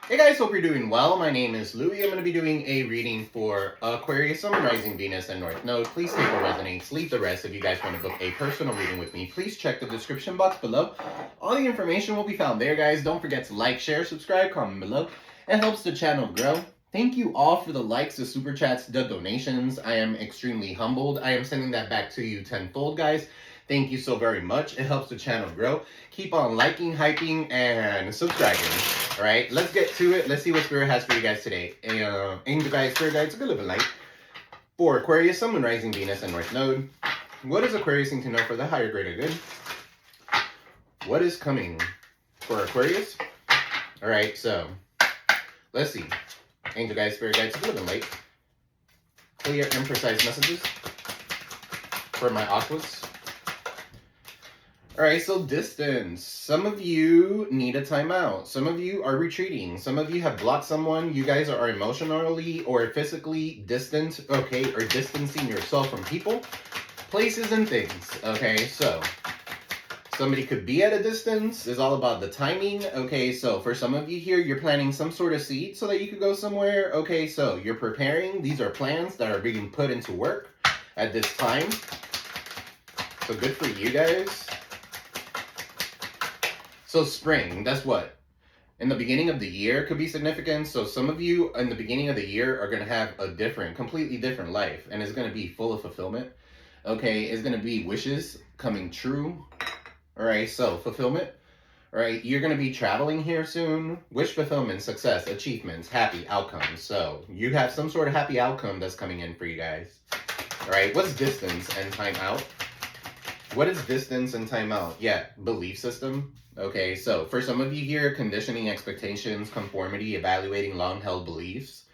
Hey guys, hope you're doing well. My name is Louie. I'm going to be doing a reading for Aquarius, Sun, Rising, Venus, and North Node. Please take what resonates, leave the rest. If you guys want to book a personal reading with me, please check the description box below. All the information will be found there, guys. Don't forget to like, share, subscribe, comment below. It helps the channel grow. Thank you all for the likes, the super chats, the donations. I am extremely humbled. I am sending that back to you tenfold, guys. Thank you so very much. It helps the channel grow. Keep on liking, hyping, and subscribing. All right, let's get to it. Let's see what Spirit has for you guys today. Angel guides, Spirit guides, a good little light. For Aquarius, Sun, Moon, Rising, Venus, and North Node. What does Aquarius need to know for the higher greater good? What is coming for Aquarius? All right, so let's see. Angel guides, Spirit guides, a little bit light. Clear and precise messages for my aquas. All right, so distance. Some of you need a timeout. Some of you are retreating. Some of you have blocked someone. You guys are emotionally or physically distant, okay, or distancing yourself from people, places, and things, okay? So somebody could be at a distance. It's all about the timing, okay? So for some of you here, you're planting some sort of seed so that you could go somewhere, okay? So you're preparing. These are plans that are being put into work at this time. So good for you guys. So spring, that's what? In the beginning of the year could be significant. So some of you in the beginning of the year are going to have a different, completely different life. And it's going to be full of fulfillment. Okay, it's going to be wishes coming true. All right, so fulfillment. All right, you're going to be traveling here soon. Wish fulfillment, success, achievements, happy outcomes. So you have some sort of happy outcome that's coming in for you guys. All right, what's distance and time out? What is distance and time out? Yeah, belief system. Okay, so for some of you here, conditioning, expectations, conformity, evaluating long-held beliefs.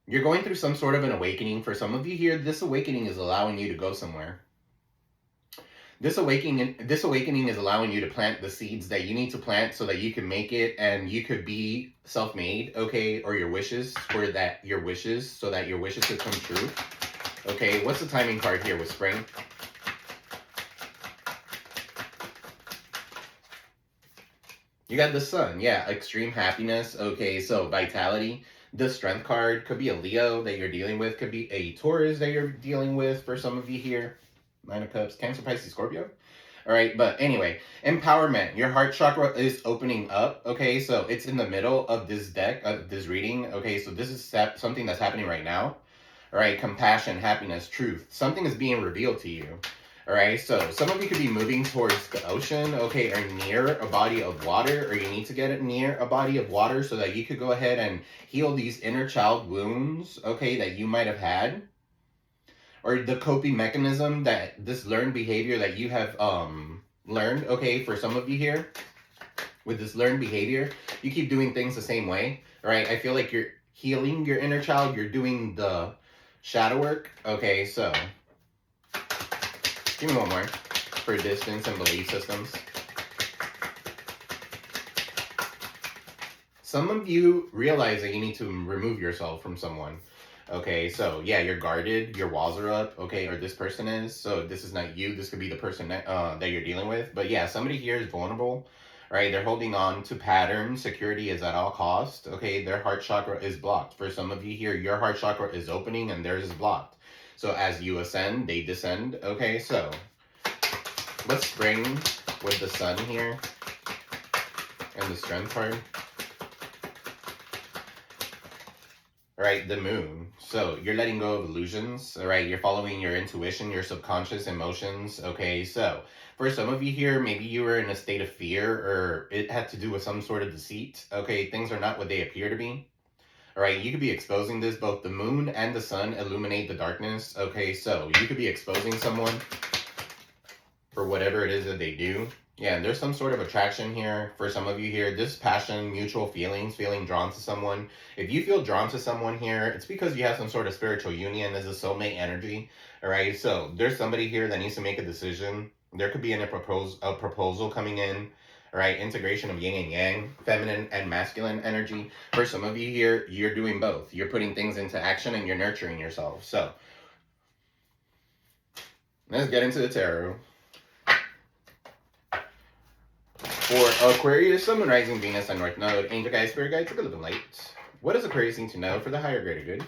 You're going through some sort of an awakening. For some of you here, this awakening is allowing you to go somewhere. This awakening is allowing you to plant the seeds that you need to plant so that you can make it and you could be self-made, okay, or your wishes, so that your wishes could come true. Okay, what's the timing card here with spring? You got the sun, yeah, extreme happiness. Okay, so vitality. The strength card could be a Leo that you're dealing with, could be a Taurus that you're dealing with for some of you here. Nine of Cups, Cancer, Pisces, Scorpio. All right, but anyway, empowerment. Your heart chakra is opening up. Okay, so it's in the middle of this deck, of this reading. Okay, so this is something that's happening right now. All right, compassion, happiness, truth. Something is being revealed to you. All right, so some of you could be moving towards the ocean, okay, or near a body of water, or you need to get it near a body of water so that you could go ahead and heal these inner child wounds, okay, that you might have had, or the coping mechanism that this learned behavior that you have learned, okay, for some of you here, with this learned behavior, you keep doing things the same way, all right? I feel like you're healing your inner child, you're doing the shadow work, okay, so give me one more for distance and belief systems. Some of you realize that you need to remove yourself from someone. Okay, so yeah, you're guarded, your walls are up, okay, or this person is. So this is not you, this could be the person that you're dealing with. But yeah, somebody here is vulnerable, right? They're holding on to patterns. Security is at all cost, okay? Their heart chakra is blocked. For some of you here, your heart chakra is opening and theirs is blocked. So as you ascend, they descend, okay? So let's spring with the sun here and the strength card. All right, the moon. So you're letting go of illusions, all right? You're following your intuition, your subconscious emotions, okay? So for some of you here, maybe you were in a state of fear or it had to do with some sort of deceit, okay? Things are not what they appear to be. All right, you could be exposing this. Both the moon and the sun illuminate the darkness. Okay, so you could be exposing someone for whatever it is that they do. Yeah, there's some sort of attraction here for some of you here. This passion, mutual feelings, feeling drawn to someone. If you feel drawn to someone here, it's because you have some sort of spiritual union. There's a soulmate energy. All right, so there's somebody here that needs to make a decision. There could be a proposal coming in. All right, integration of yin and yang, feminine and masculine energy. For some of you here, you're doing both. You're putting things into action and you're nurturing yourself. So let's get into the tarot. For Aquarius, Sun, Moon, Rising, Venus, and North Node, Angel Guides, Spirit Guides, take a little light. What does Aquarius need to know for the higher greater good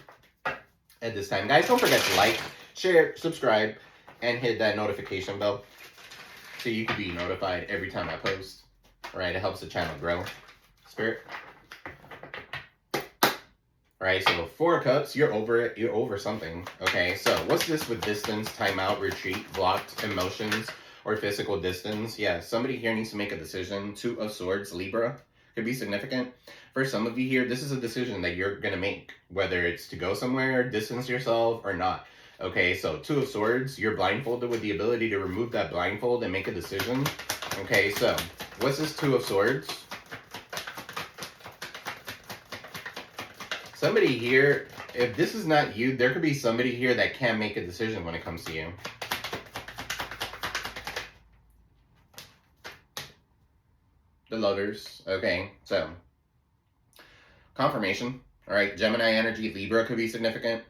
at this time? Guys, don't forget to like, share, subscribe, and hit that notification bell so you can be notified every time I post. Alright, it helps the channel grow. Spirit. Alright, so 4 of Cups, you're over it. You're over something. Okay, so what's this with distance, timeout, retreat, blocked emotions, or physical distance? Yeah, somebody here needs to make a decision. 2 of Swords, Libra, could be significant. For some of you here, this is a decision that you're going to make, whether it's to go somewhere, distance yourself, or not. Okay, so 2 of Swords, you're blindfolded with the ability to remove that blindfold and make a decision. Okay, so what's this 2 of Swords? Somebody here, if this is not you, there could be somebody here that can make a decision when it comes to you. The Lovers. Okay, so confirmation. All right, Gemini energy, Libra could be significant.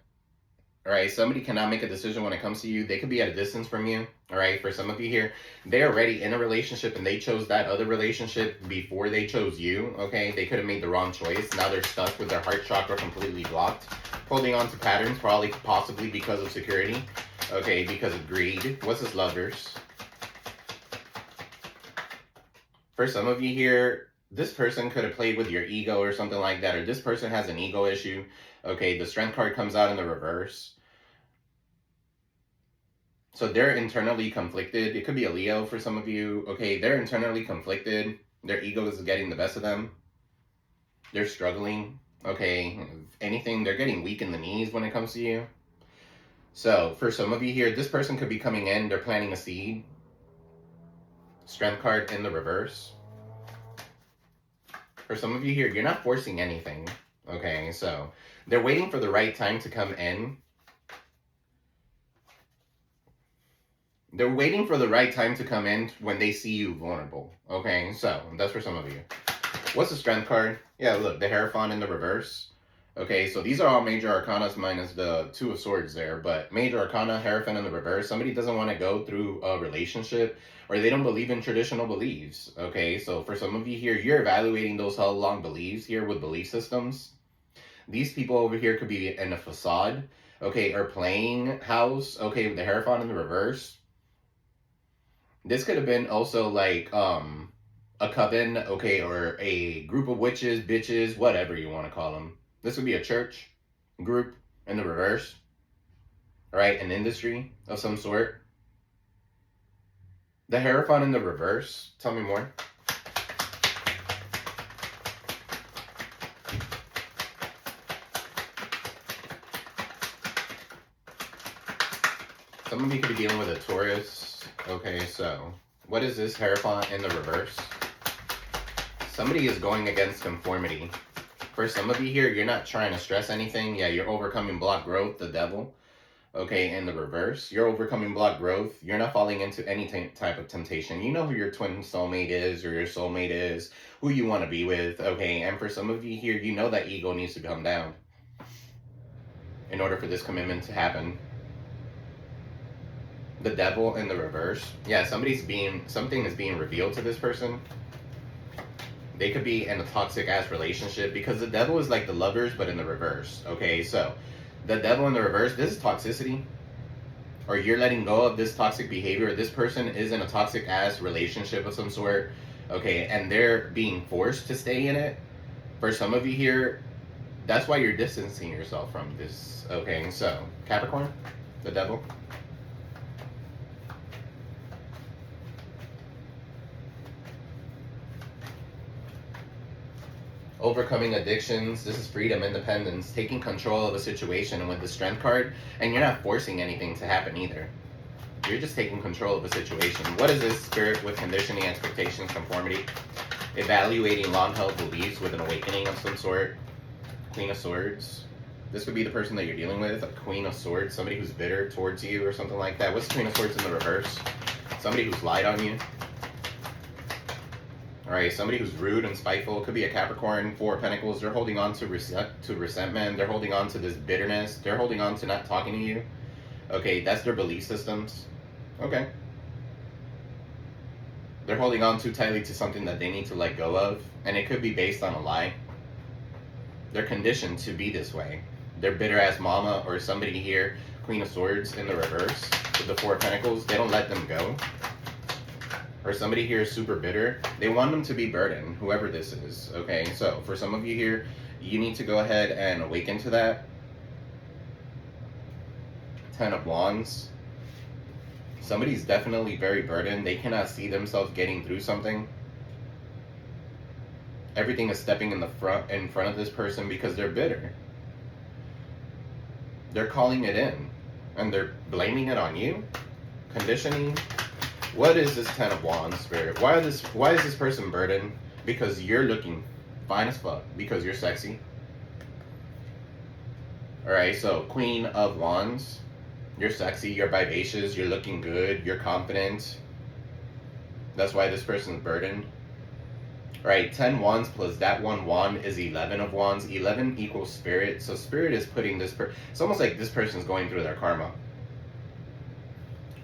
All right, somebody cannot make a decision when it comes to you. They could be at a distance from you. All right, for some of you here, they're already in a relationship and they chose that other relationship before they chose you. Okay, they could have made the wrong choice. Now they're stuck with their heart chakra completely blocked, holding on to patterns, probably possibly because of security. Okay, because of greed. What's this, Lovers? For some of you here, this person could have played with your ego or something like that, or this person has an ego issue. Okay, the Strength card comes out in the reverse. So they're internally conflicted. It could be a Leo for some of you. Okay, they're internally conflicted. Their ego is getting the best of them. They're struggling. Okay, if anything, they're getting weak in the knees when it comes to you. So for some of you here, this person could be coming in. They're planting a seed. Strength card in the reverse. For some of you here, you're not forcing anything. Okay, so they're waiting for the right time to come in. They're waiting for the right time to come in when they see you vulnerable. Okay, so that's for some of you. What's the Strength card? Yeah, look, the Hierophant in the reverse. Okay, so these are all major arcana minus the 2 of Swords there. But major arcana, Hierophant in the reverse. Somebody doesn't want to go through a relationship, or they don't believe in traditional beliefs. Okay, so for some of you here, you're evaluating those how long beliefs here with belief systems. These people over here could be in a facade. Okay, or playing house. Okay, with the Hierophant in the reverse. This could have been also like a coven, okay, or a group of witches, bitches, whatever you want to call them. This would be a church group in the reverse, all right, an industry of some sort. The Hierophant in the reverse, tell me more. Some of you could be dealing with a Taurus. Okay, so what is this Hierophant in the reverse? Somebody is going against conformity. For some of you here, you're not trying to stress anything. Yeah, you're overcoming block growth, the devil. Okay, in the reverse, you're overcoming block growth. You're not falling into any type of temptation. You know who your twin soulmate is, or your soulmate is, who you want to be with. Okay, and for some of you here, you know that ego needs to come down in order for this commitment to happen. The devil in the reverse. Yeah, something is being revealed to this person. They could be in a toxic ass relationship because the devil is like the Lovers, but in the reverse. Okay, so the devil in the reverse, this is toxicity. Or you're letting go of this toxic behavior. This person is in a toxic ass relationship of some sort. Okay, and they're being forced to stay in it. For some of you here, that's why you're distancing yourself from this. Okay, so Capricorn, the devil. Overcoming addictions. This is freedom, independence, taking control of a situation. And with the Strength card, and you're not forcing anything to happen either. You're just taking control of a situation. What is this? Spirit with conditioning, expectations, conformity. Evaluating long-held beliefs with an awakening of some sort. Queen of Swords. This could be the person that you're dealing with. A Queen of Swords. Somebody who's bitter towards you or something like that. What's the Queen of Swords in the reverse? Somebody who's lied on you. Alright, somebody who's rude and spiteful. Could be a Capricorn, 4 of Pentacles. They're holding on to resentment. They're holding on to this bitterness. They're holding on to not talking to you. Okay, that's their belief systems. Okay. They're holding on too tightly to something that they need to let go of, and it could be based on a lie. They're conditioned to be this way. They're bitter as mama, or somebody here, Queen of Swords in the reverse with the Four of Pentacles. They don't let them go. Or somebody here is super bitter. They want them to be burdened, whoever this is. Okay, so for some of you here, you need to go ahead and awaken to that. 10 of Wands. Somebody's definitely very burdened. They cannot see themselves getting through something. Everything is stepping in front of this person because they're bitter. They're calling it in, and they're blaming it on you. Conditioning. What is this 10 of Wands, Spirit? Why is this person burdened? Because you're looking fine as fuck. Because you're sexy. Alright, so Queen of Wands. You're sexy, you're vivacious, you're looking good, you're confident. That's why this person's burdened. Alright, 10 Wands plus that one wand is 11 of Wands. 11 equals Spirit. So Spirit is putting this it's almost like this person's going through their karma.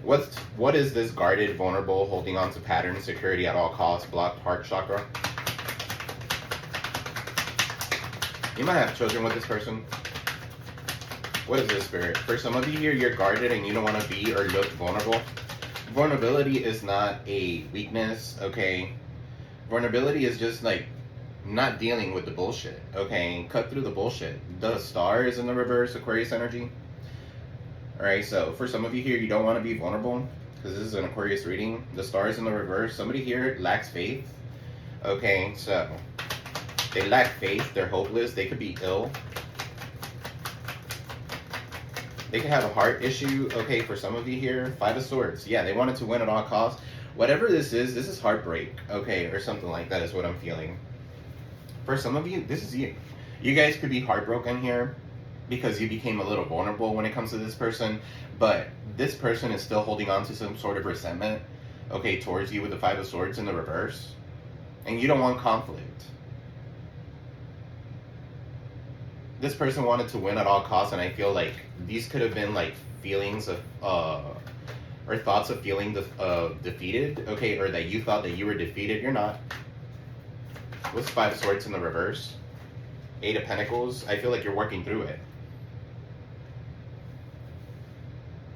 What is this guarded, vulnerable, holding on to patterns, security at all costs, blocked heart chakra? You might have children with this person. What is this, Spirit? For some of you here, you're guarded and you don't want to be or look vulnerable. Vulnerability is not a weakness, okay? Vulnerability is just like not dealing with the bullshit, okay? Cut through the bullshit. The star is in the reverse, Aquarius energy. Alright, so for some of you here, you don't want to be vulnerable because this is an Aquarius reading. The star is in the reverse. Somebody here lacks faith. Okay, so they lack faith. They're hopeless. They could be ill. They could have a heart issue. Okay, for some of you here, 5 of Swords. Yeah, they wanted to win at all costs. Whatever this is heartbreak. Okay, or something like that is what I'm feeling. For some of you, this is you. You guys could be heartbroken here because you became a little vulnerable when it comes to this person, but this person is still holding on to some sort of resentment, okay, towards you with the 5 of Swords in the reverse, and you don't want conflict. This person wanted to win at all costs, and I feel like these could have been like feelings of, or thoughts of feeling defeated, okay, or that you thought that you were defeated. You're not. What's 5 of Swords in the reverse? 8 of Pentacles. I feel like you're working through it.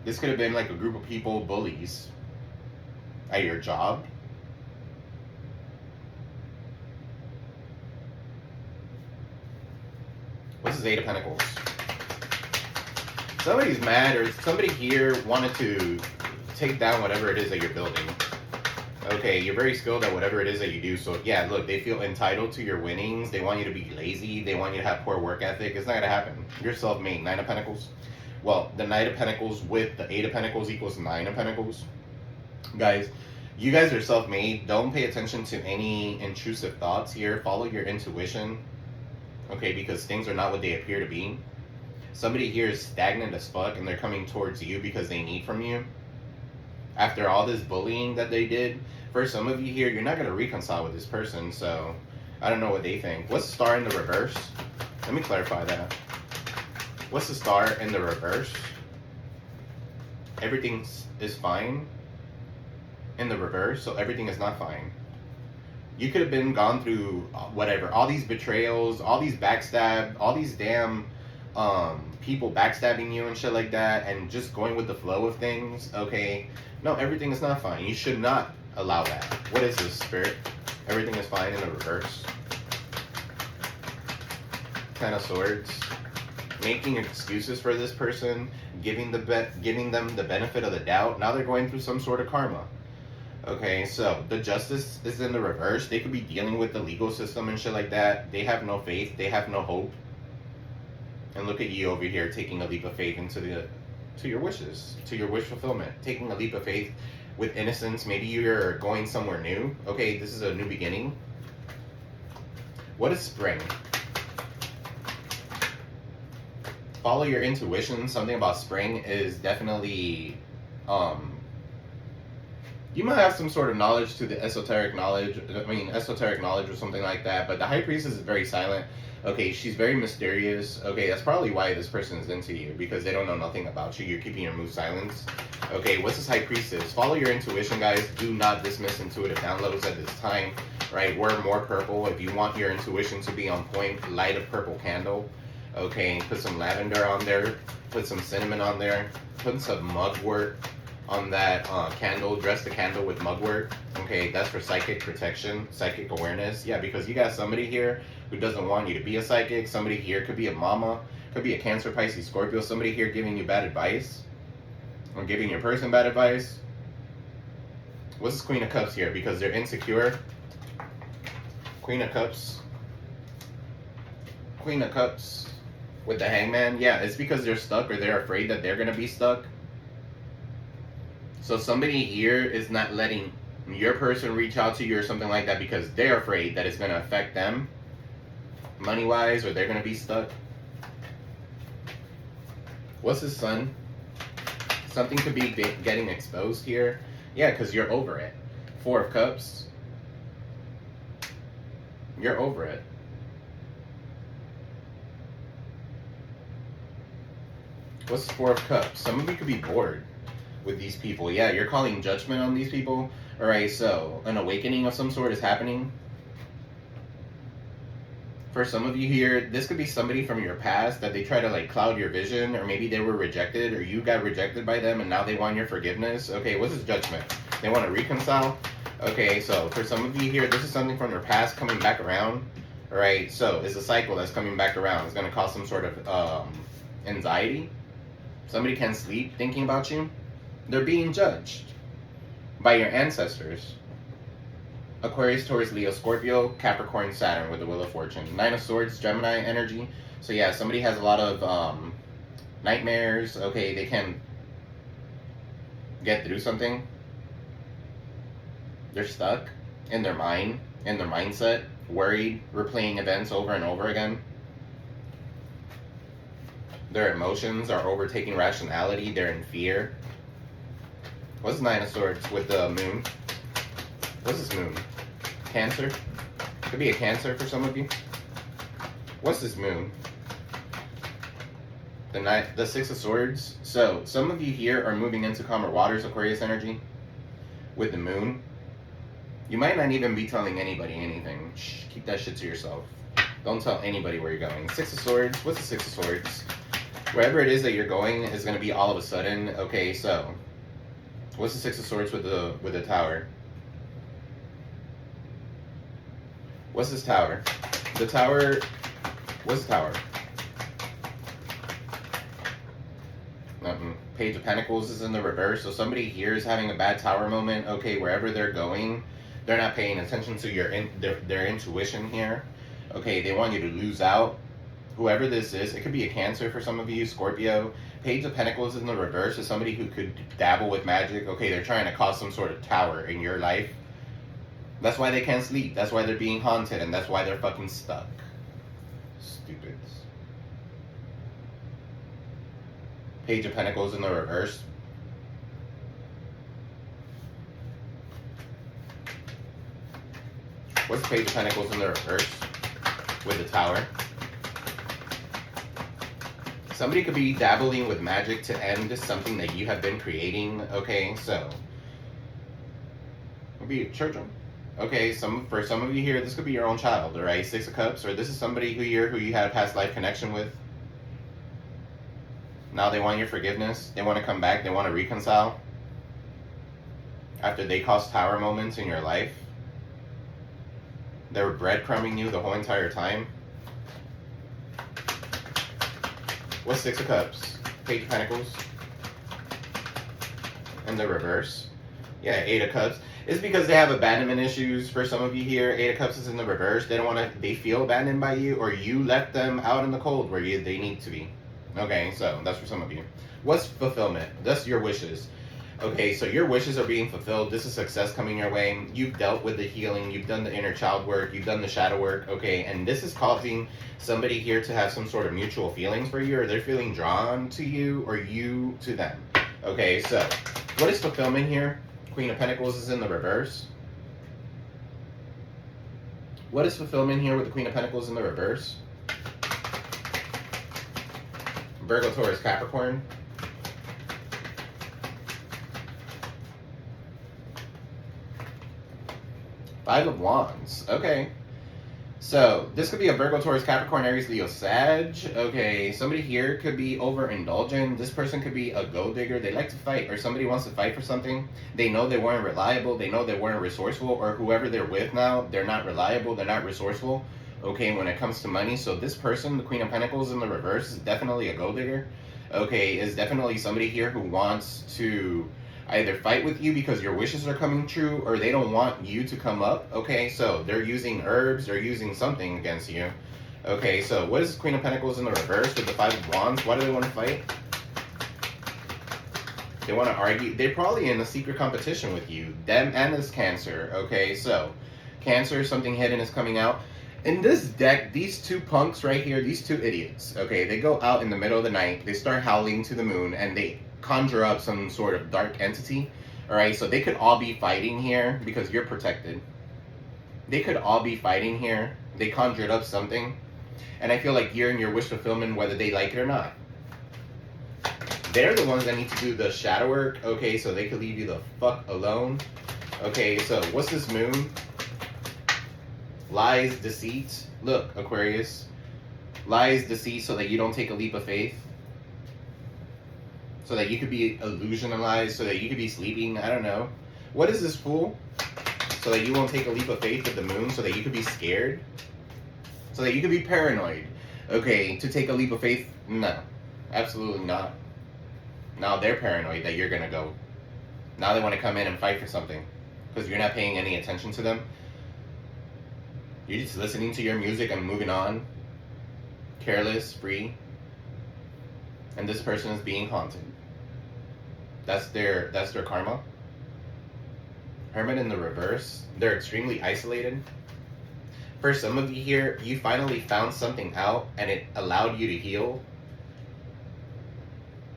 This could have been like a group of people, bullies, at your job. What's this 8 of Pentacles? Somebody's mad, or somebody here wanted to take down whatever it is that you're building. Okay, you're very skilled at whatever it is that you do. So yeah, look, they feel entitled to your winnings. They want you to be lazy. They want you to have poor work ethic. It's not going to happen. You're self-made. 9 of Pentacles. Well, the Knight of Pentacles with the 8 of Pentacles equals 9 of Pentacles. Guys, you guys are self-made. Don't pay attention to any intrusive thoughts here. Follow your intuition. Okay, because things are not what they appear to be. Somebody here is stagnant as fuck and they're coming towards you because they need from you. After all this bullying that they did, for some of you here, you're not going to reconcile with this person, so I don't know what they think. What's the star in the reverse? Let me clarify that. What's the star in the reverse? Everything is fine in the reverse, so everything is not fine. You could have been gone through whatever, all these betrayals, all these backstab, all these damn people backstabbing you and shit like that, and just going with the flow of things. Okay, no, everything is not fine. You should not allow that. What is this, Spirit? Everything is fine in the reverse. 10 of Swords. Making excuses for this person, giving them the benefit of the doubt. Now they're going through some sort of karma. Okay, so the Justice is in the reverse. They could be dealing with the legal system and shit like that. They have no faith. They have no hope. And look at you over here taking a leap of faith into your wishes, to your wish fulfillment. Taking a leap of faith with innocence. Maybe you're going somewhere new. Okay, this is a new beginning. What is Spring? Follow your intuition. Something about spring is definitely You might have some sort of knowledge to the esoteric knowledge, esoteric knowledge or something like that, but the High Priestess is very silent. Okay, she's very mysterious. Okay, that's probably why this person is into you, because they don't know nothing about you. You're keeping your mood silence. Okay, what's this High Priestess? Follow your intuition, guys. Do not dismiss intuitive downloads at this time, right? Wear more purple. If you want your intuition to be on point, light a purple candle. Okay, put some lavender on there. Put some cinnamon on there. Put some mugwort on that candle. Dress the candle with mugwort. Okay, that's for psychic protection, psychic awareness. Yeah, because you got somebody here who doesn't want you to be a psychic. Somebody here could be a mama, could be a Cancer, Pisces, Scorpio. Somebody here giving you bad advice, or giving your person bad advice. What's this Queen of Cups here? Because they're insecure. Queen of Cups. Queen of Cups with the Hangman. Yeah, it's because they're stuck, or they're afraid that they're going to be stuck. So somebody here is not letting your person reach out to you or something like that because they're afraid that it's going to affect them money-wise, or they're going to be stuck. What's his Sun? Something could be getting exposed here. Yeah, because you're over it. Four of Cups. You're over it. What's Four of Cups? Some of you could be bored with these people. Yeah, you're calling judgment on these people. Alright, so an awakening of some sort is happening. For some of you here, this could be somebody from your past that they try to like cloud your vision, or maybe they were rejected, or you got rejected by them and now they want your forgiveness. Okay, what's this Judgment? They want to reconcile. Okay, so for some of you here, this is something from your past coming back around. Alright, so it's a cycle that's coming back around. It's going to cause some sort of anxiety. Somebody can't sleep thinking about you. They're being judged by your ancestors. Aquarius, Taurus, Leo, Scorpio, Capricorn, Saturn with the Wheel of Fortune. Nine of Swords, Gemini energy. So yeah, somebody has a lot of nightmares. Okay, they can get through something. They're stuck in their mind, in their mindset, worried, replaying events over and over again. Their emotions are overtaking rationality. They're in fear. What's Nine of Swords with the Moon? What's this Moon? Cancer? Could be a Cancer for some of you. What's this Moon? The Six of Swords. So some of you here are moving into calmer waters, Aquarius energy, with the Moon. You might not even be telling anybody anything. Shh, keep that shit to yourself. Don't tell anybody where you're going. Six of Swords. What's the Six of Swords? Wherever it is that you're going is going to be all of a sudden. Okay, so what's the Six of Swords with the Tower? What's this Tower? The Tower. What's the Tower? Page of Pentacles is in the reverse. So somebody here is having a bad Tower moment. Okay, wherever they're going, they're not paying attention to their intuition here. Okay, they want you to lose out. Whoever this is, it could be a Cancer for some of you, Scorpio. Page of Pentacles in the reverse is somebody who could dabble with magic. Okay, they're trying to cause some sort of tower in your life. That's why they can't sleep. That's why they're being haunted, and that's why they're fucking stuck. Stupids. Page of Pentacles in the reverse. What's Page of Pentacles in the reverse with the Tower? Somebody could be dabbling with magic to end something that you have been creating. Okay, so it'll be children. Okay, for some of you here, this could be your own child, all right? Six of Cups, or this is somebody who you had a past life connection with. Now they want your forgiveness. They want to come back. They want to reconcile after they caused tower moments in your life. They were breadcrumbing you the whole entire time. What's Six of Cups? Page of Pentacles. In the reverse. Yeah, Eight of Cups. It's because they have abandonment issues for some of you here. Eight of Cups is in the reverse. They don't want to. They feel abandoned by you, or you left them out in the cold where they need to be. Okay, so that's for some of you. What's fulfillment? That's your wishes. Okay, so your wishes are being fulfilled. This is success coming your way. You've dealt with the healing. You've done the inner child work. You've done the shadow work. Okay, and this is causing somebody here to have some sort of mutual feelings for you, or they're feeling drawn to you, or you to them. Okay, so what is fulfillment here? Queen of Pentacles is in the reverse. What is fulfillment here with the Queen of Pentacles in the reverse? Virgo, Taurus, Capricorn. Five of Wands. Okay. So, this could be a Virgo, Taurus, Capricorn, Aries, Leo, Sag. Okay, somebody here could be overindulgent. This person could be a gold digger. They like to fight, or somebody wants to fight for something. They know they weren't reliable. They know they weren't resourceful, or whoever they're with now, they're not reliable. They're not resourceful, okay, when it comes to money. So this person, the Queen of Pentacles in the reverse, is definitely a gold digger. Okay, is definitely somebody here who wants to either fight with you because your wishes are coming true, or they don't want you to come up. Okay, so they're using herbs, they're using something against you. Okay, so what is Queen of Pentacles in the reverse with the Five of Wands? Why do they want to fight? They want to argue. They're probably in a secret competition with you. Them and this Cancer. Okay, so Cancer, something hidden is coming out. In this deck, these two punks right here, these two idiots, okay, they go out in the middle of the night, they start howling to the moon, and they conjure up some sort of dark entity. Alright, so they could all be fighting here because you're protected. They could all be fighting here. They conjured up something. And I feel like you're in your wish fulfillment whether they like it or not. They're the ones that need to do the shadow work. Okay, so they could leave you the fuck alone. Okay, so what's this moon? Lies, deceit. Look, Aquarius. Lies, deceit, so that you don't take a leap of faith. So that you could be illusionalized, so that you could be sleeping, I don't know. What is this, Fool? So that you won't take a leap of faith with the moon, so that you could be scared? So that you could be paranoid. Okay, to take a leap of faith? No. Absolutely not. Now they're paranoid that you're gonna go. Now they want to come in and fight for something. Because you're not paying any attention to them. You're just listening to your music and moving on. Careless, free. And this person is being haunted. That's their karma. Hermit in the reverse. They're extremely isolated. For some of you here, you finally found something out and it allowed you to heal.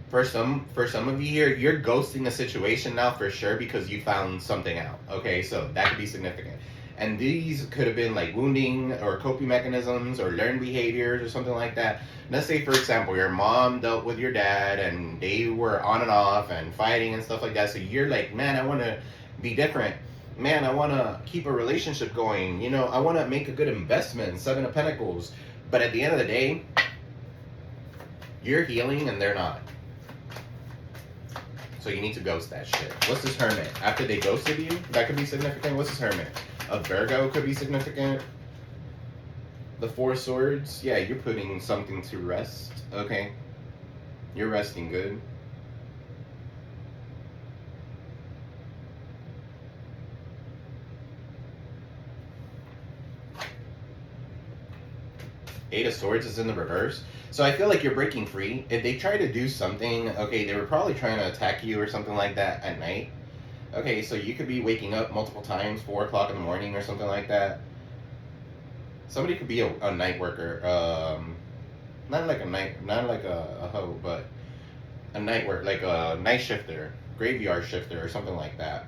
For some of you here, you're ghosting a situation now for sure because you found something out. Okay, so that could be significant. And these could have been like wounding or coping mechanisms or learned behaviors or something like that. Let's say, for example, your mom dealt with your dad and they were on and off and fighting and stuff like that. So you're like, man, I want to be different. Man, I want to keep a relationship going. You know, I want to make a good investment. Seven of Pentacles. But at the end of the day, you're healing and they're not. So you need to ghost that shit. What's this Hermit? After they ghosted you, that could be significant. What's this Hermit? A Virgo could be significant. The Four Swords. Yeah, you're putting something to rest. Okay. You're resting good. Eight of Swords is in the reverse. So I feel like you're breaking free. If they try to do something, okay, they were probably trying to attack you or something like that at night. Okay, so you could be waking up multiple times, 4 o'clock in the morning or something like that. Somebody could be a night worker. Not like a hoe, but a night work, like a night shifter, graveyard shifter or something like that.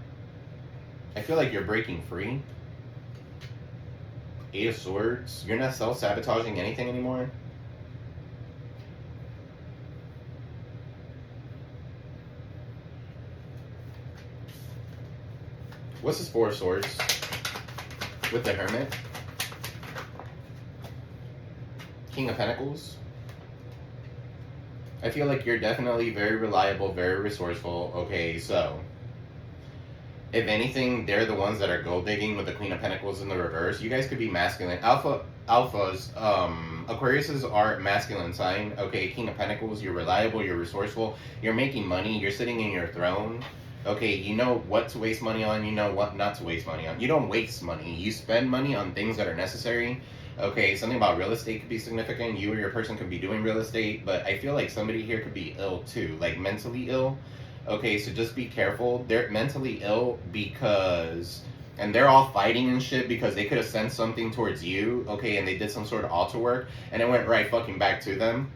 I feel like you're breaking free. Eight of Swords. You're not self-sabotaging anything anymore. What's this Four of Swords with the Hermit? King of Pentacles. I feel like you're definitely very reliable, very resourceful. Okay, so if anything, they're the ones that are gold digging with the Queen of Pentacles in the reverse. You guys could be masculine. Alphas, Aquariuses are masculine sign. Okay, King of Pentacles, you're reliable, you're resourceful, you're making money, you're sitting in your throne. Okay, you know what to waste money on, you know what not to waste money on. You don't waste money, you spend money on things that are necessary. Okay, something about real estate could be significant. You or your person could be doing real estate, but I feel like somebody here could be ill too, like mentally ill. Okay, so just be careful. They're mentally ill because, and they're all fighting and shit because they could have sent something towards you, okay, and they did some sort of altar work, and it went right fucking back to them.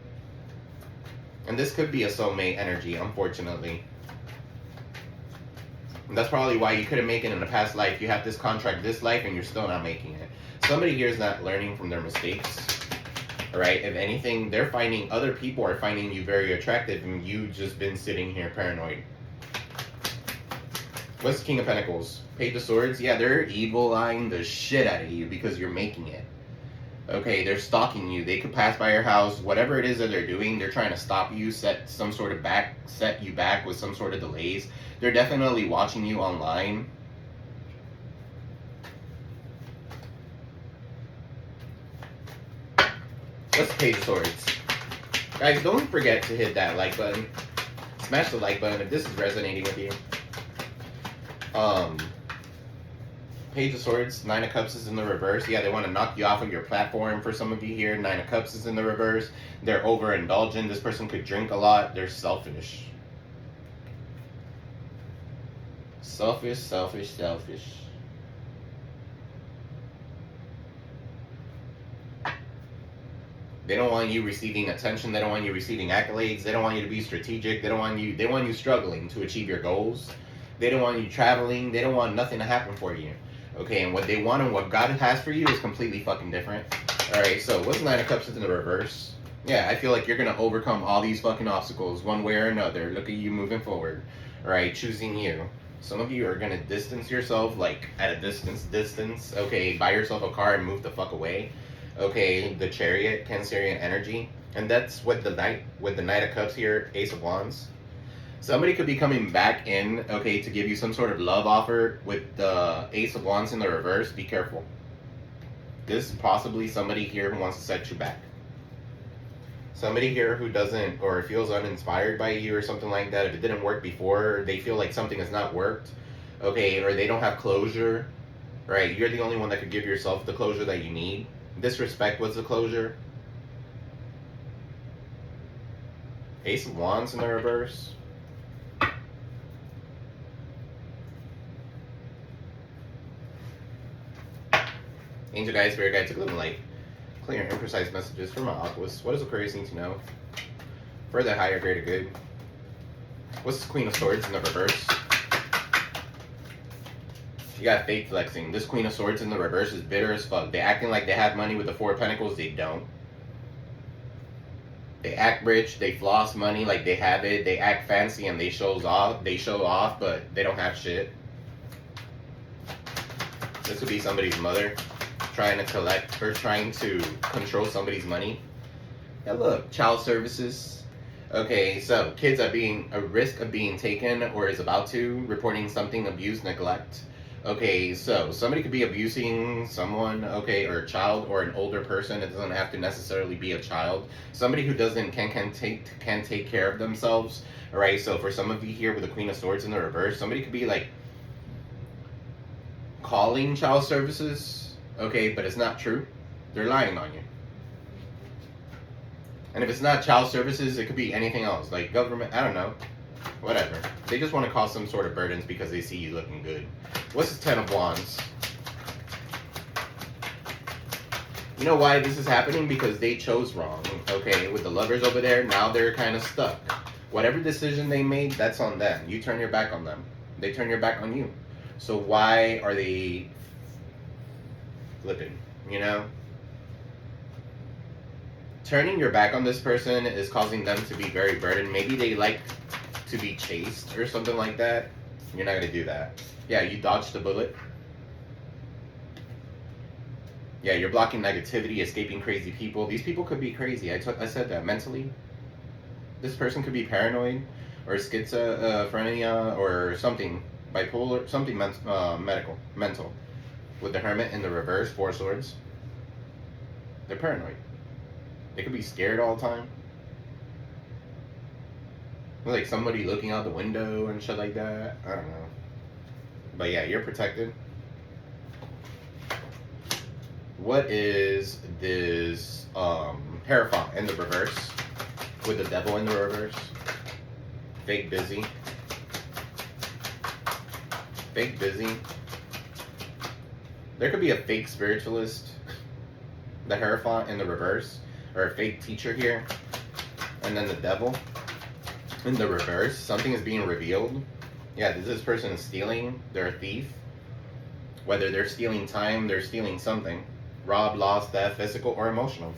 And this could be a soulmate energy, unfortunately. And that's probably why you couldn't make it in a past life. You have this contract this life and you're still not making it. Somebody here is not learning from their mistakes. Alright? If anything, they're finding, other people are finding you very attractive and you've just been sitting here paranoid. What's the King of Pentacles? Page of Swords? Yeah, they're evil-eyeing the shit out of you because you're making it. Okay, they're stalking you. They could pass by your house. Whatever it is that they're doing, they're trying to stop you, set you back with some sort of delays. They're definitely watching you online. What's the Page of Swords? Guys, don't forget to hit that like button. Smash the like button if this is resonating with you. Page of Swords, Nine of Cups is in the reverse. Yeah, they want to knock you off of your platform for some of you here. Nine of Cups is in the reverse. They're overindulgent. This person could drink a lot. They're selfish. Selfish, selfish, selfish. They don't want you receiving attention. They don't want you receiving accolades. They don't want you to be strategic. They want you struggling to achieve your goals. They don't want you traveling. They don't want nothing to happen for you. Okay, and what they want and what God has for you is completely fucking different. Alright, so what's Nine of Cups in the reverse? Yeah, I feel like you're gonna overcome all these fucking obstacles one way or another. Look at you moving forward. Alright, choosing you. Some of you are gonna distance yourself, like at a distance. Okay, buy yourself a car and move the fuck away. Okay, the Chariot, Cancerian energy. And that's with the Knight of Cups here, Ace of Wands. Somebody could be coming back in, okay, to give you some sort of love offer with the Ace of Wands in the reverse. Be careful. This is possibly somebody here who wants to set you back. Somebody here who doesn't, or feels uninspired by you or something like that. If it didn't work before, they feel like something has not worked, okay, or they don't have closure, right? You're the only one that could give yourself the closure that you need. Disrespect was the closure. Ace of Wands in the reverse. Angel guides, spirit guides, take a little light. Clear and imprecise messages from Aquarius. What does Aquarius need to know? For the higher, greater good. What's the Queen of Swords in the reverse? You got fake flexing. This Queen of Swords in the reverse is bitter as fuck. They acting like they have money with the Four of Pentacles. They don't. They act rich. They floss money like they have it. They act fancy and they show off, but they don't have shit. This would be somebody's mother trying to collect or trying to control somebody's money. Yeah, look, child services. Okay, so kids are being a risk of being taken or is about to, reporting something, abuse, neglect. Okay, so somebody could be abusing someone, okay, or a child or an older person. It doesn't have to necessarily be a child. Somebody who can take care of themselves. All right, so for some of you here with the Queen of Swords in the reverse, somebody could be like calling child services. Okay, but it's not true. They're lying on you. And if it's not child services, it could be anything else, like government, I don't know. Whatever. They just want to cause some sort of burdens because they see you looking good. What's the Ten of Wands? You know why this is happening? Because they chose wrong. Okay, with the Lovers over there, now they're kind of stuck. Whatever decision they made, that's on them. You turn your back on them. They turn your back on you. So why are they flipping, you know? Turning your back on this person is causing them to be very burdened. Maybe they like to be chased or something like that. You're not going to do that. Yeah, you dodged the bullet. Yeah, you're blocking negativity, escaping crazy people. These people could be crazy. I said that mentally. This person could be paranoid or schizophrenia or something. Bipolar, something mental. With the Hermit in the reverse, Four Swords. They're paranoid. They could be scared all the time. Like somebody looking out the window and shit like that. I don't know. But yeah, you're protected. What is this Hierophant in the reverse? With the Devil in the reverse? Fake busy. Fake busy. There could be a fake spiritualist. The Hierophant in the reverse. Or a fake teacher here. And then the Devil in the reverse. Something is being revealed. Yeah, this person is stealing. They're a thief. Whether they're stealing time, they're stealing something. Rob, loss, death, physical or emotional.